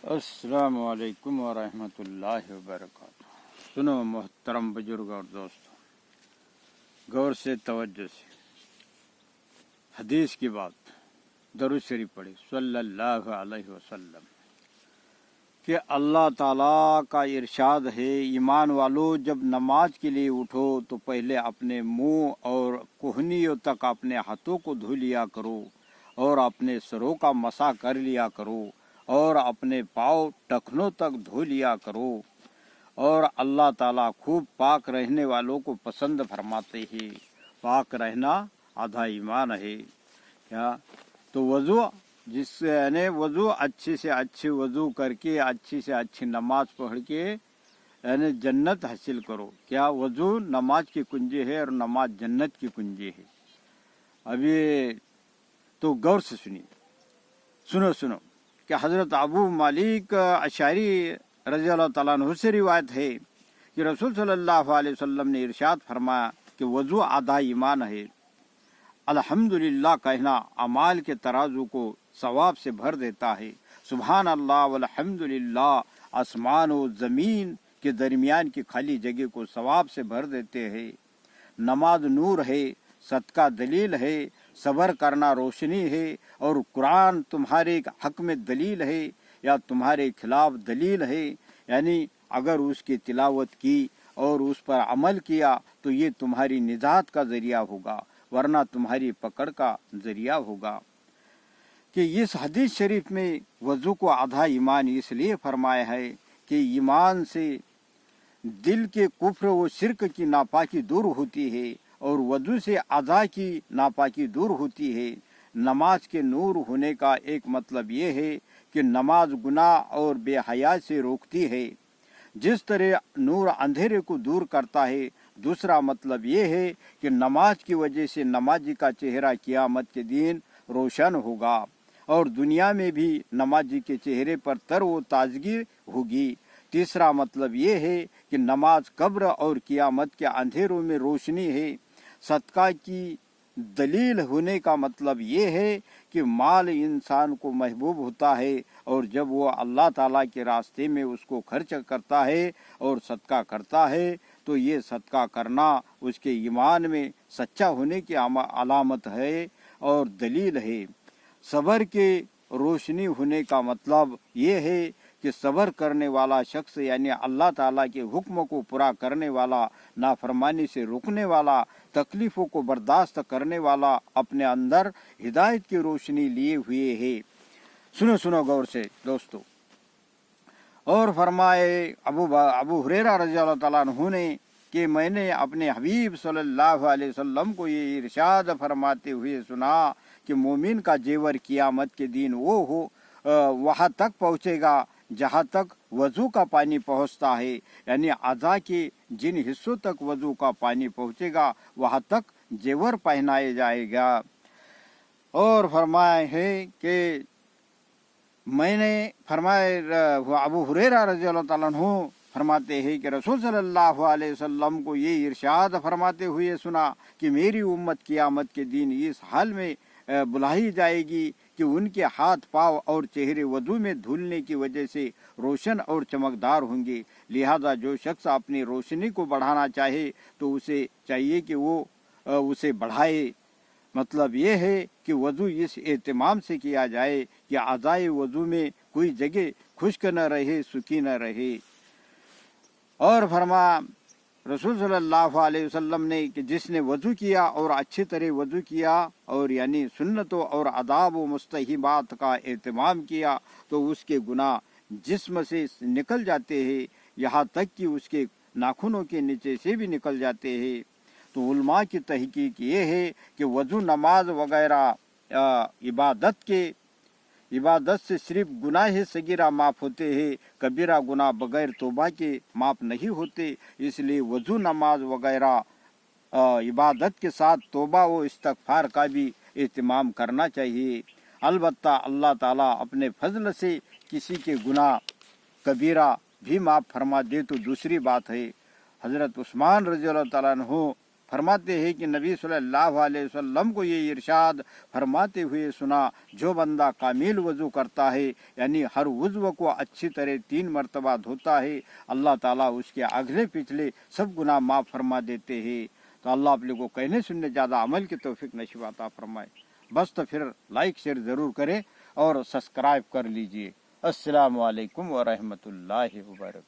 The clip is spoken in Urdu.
السلام علیکم ورحمۃ اللہ وبرکاتہ۔ سنو محترم بزرگ اور دوستوں، غور سے توجہ سے حدیث کی بات، درود شریف پڑھی صلی اللہ علیہ وسلم کہ اللہ تعالیٰ کا ارشاد ہے، ایمان والو جب نماز کے لیے اٹھو تو پہلے اپنے منہ اور کوہنیوں تک اپنے ہاتھوں کو دھو لیا کرو اور اپنے سروں کا مسح کر لیا کرو اور اپنے پاؤں ٹخنوں تک دھو لیا کرو، اور اللہ تعالیٰ خوب پاک رہنے والوں کو پسند فرماتے ہیں۔ پاک رہنا آدھا ایمان ہے۔ کیا تو وضو، جس سے یعنی وضو اچھی سے اچھی وضو کر کے اچھی سے اچھی نماز پڑھ کے یعنی جنت حاصل کرو۔ کیا وضو نماز کی کنجی ہے اور نماز جنت کی کنجی ہے۔ ابھی تو غور سے سنو کہ حضرت ابو مالک اشعری رضی اللہ تعالیٰ عنہ سے روایت ہے کہ رسول صلی اللہ علیہ وسلم نے ارشاد فرمایا کہ وضو آدھا ایمان ہے۔ الحمدللہ کہنا اعمال کے ترازو کو ثواب سے بھر دیتا ہے۔ سبحان اللہ والحمدللہ آسمان و زمین کے درمیان کی خالی جگہ کو ثواب سے بھر دیتے ہیں۔ نماز نور ہے، صدقہ دلیل ہے، صبر کرنا روشنی ہے، اور قرآن تمہارے حق میں دلیل ہے یا تمہارے خلاف دلیل ہے، یعنی اگر اس کی تلاوت کی اور اس پر عمل کیا تو یہ تمہاری نجات کا ذریعہ ہوگا، ورنہ تمہاری پکڑ کا ذریعہ ہوگا۔ کہ اس حدیث شریف میں وضو کو آدھا ایمان اس لیے فرمایا ہے کہ ایمان سے دل کے کفر و شرک کی ناپاکی دور ہوتی ہے اور وضو سے اعضاء کی ناپاکی دور ہوتی ہے۔ نماز کے نور ہونے کا ایک مطلب یہ ہے کہ نماز گناہ اور بے حیائی سے روکتی ہے، جس طرح نور اندھیرے کو دور کرتا ہے۔ دوسرا مطلب یہ ہے کہ نماز کی وجہ سے نمازی کا چہرہ قیامت کے دن روشن ہوگا اور دنیا میں بھی نمازی کے چہرے پر تر و تازگی ہوگی۔ تیسرا مطلب یہ ہے کہ نماز قبر اور قیامت کے اندھیروں میں روشنی ہے۔ صدقہ کی دلیل ہونے کا مطلب یہ ہے کہ مال انسان کو محبوب ہوتا ہے، اور جب وہ اللہ تعالیٰ کے راستے میں اس کو خرچ کرتا ہے اور صدقہ کرتا ہے تو یہ صدقہ کرنا اس کے ایمان میں سچا ہونے کی علامت ہے اور دلیل ہے۔ صبر کے روشنی ہونے کا مطلب یہ ہے کہ صبر کرنے والا شخص یعنی اللہ تعالیٰ کے حکم کو پورا کرنے والا، نافرمانی سے روکنے والا، تکلیفوں کو برداشت کرنے والا اپنے اندر ہدایت کی روشنی لیے ہوئے ہے۔ سنو غور سے دوستو۔ اور فرمائے ابو ہریرہ رضی اللہ تعالیٰ عنہ نے کہ میں نے اپنے حبیب صلی اللہ علیہ وسلم کو یہ ارشاد فرماتے ہوئے سنا کہ مومن کا زیور قیامت کے دن وہ ہو وہاں تک پہنچے گا جہاں تک وضو کا پانی پہنچتا ہے، یعنی اعضاء کے جن حصوں تک وضو کا پانی پہنچے گا وہاں تک زیور پہنائے جائے گا۔ اور فرمایا ہے کہ میں نے فرمایا، ابو ہریرہ رضی اللہ تعالیٰ عنہ فرماتے ہیں کہ رسول صلی اللہ علیہ وسلم کو یہ ارشاد فرماتے ہوئے سنا کہ میری امت قیامت کے دن اس حال میں بلائی جائے گی کہ ان کے ہاتھ پاؤں اور چہرے وضو میں دھلنے کی وجہ سے روشن اور چمکدار ہوں گے۔ لہذا جو شخص اپنی روشنی کو بڑھانا چاہے تو اسے چاہیے کہ وہ اسے بڑھائے۔ مطلب یہ ہے کہ وضو اس اہتمام سے کیا جائے کہ اعضائے وضو میں کوئی جگہ خشک نہ رہے، سوکھی نہ رہے۔ اور فرمایا رسول صلی اللہ علیہ وسلم نے کہ جس نے وضو کیا اور اچھی طرح وضو کیا اور یعنی سنتوں اور آداب و مستحبات کا اہتمام کیا تو اس کے گناہ جسم سے نکل جاتے ہیں، یہاں تک کہ اس کے ناخنوں کے نیچے سے بھی نکل جاتے ہیں۔ تو علماء کی تحقیق یہ ہے کہ وضو، نماز وغیرہ عبادت سے صرف گناہ صغیرہ معاف ہوتے ہیں، کبیرہ گناہ بغیر توبہ کے معاف نہیں ہوتے۔ اس لیے وضو، نماز وغیرہ عبادت کے ساتھ توبہ و استغفار کا بھی اہتمام کرنا چاہیے۔ البتہ اللہ تعالیٰ اپنے فضل سے کسی کے گناہ کبیرہ بھی معاف فرما دے تو دوسری بات ہے۔ حضرت عثمان رضی اللہ تعالیٰ عنہ فرماتے ہیں کہ نبی صلی اللہ علیہ وسلم کو یہ ارشاد فرماتے ہوئے سنا، جو بندہ کامل وضو کرتا ہے یعنی ہر وضو کو اچھی طرح 3 مرتبہ دھوتا ہے، اللہ تعالیٰ اس کے اگلے پچھلے سب گناہ معاف فرما دیتے ہیں۔ تو اللہ آپ لوگوں کو کہنے سننے زیادہ عمل کی توفیق نصیب عطا فرمائے۔ بس تو پھر لائک شیئر ضرور کریں اور سبسکرائب کر لیجئے۔ السلام علیکم ورحمۃ اللہ وبرکاتہ۔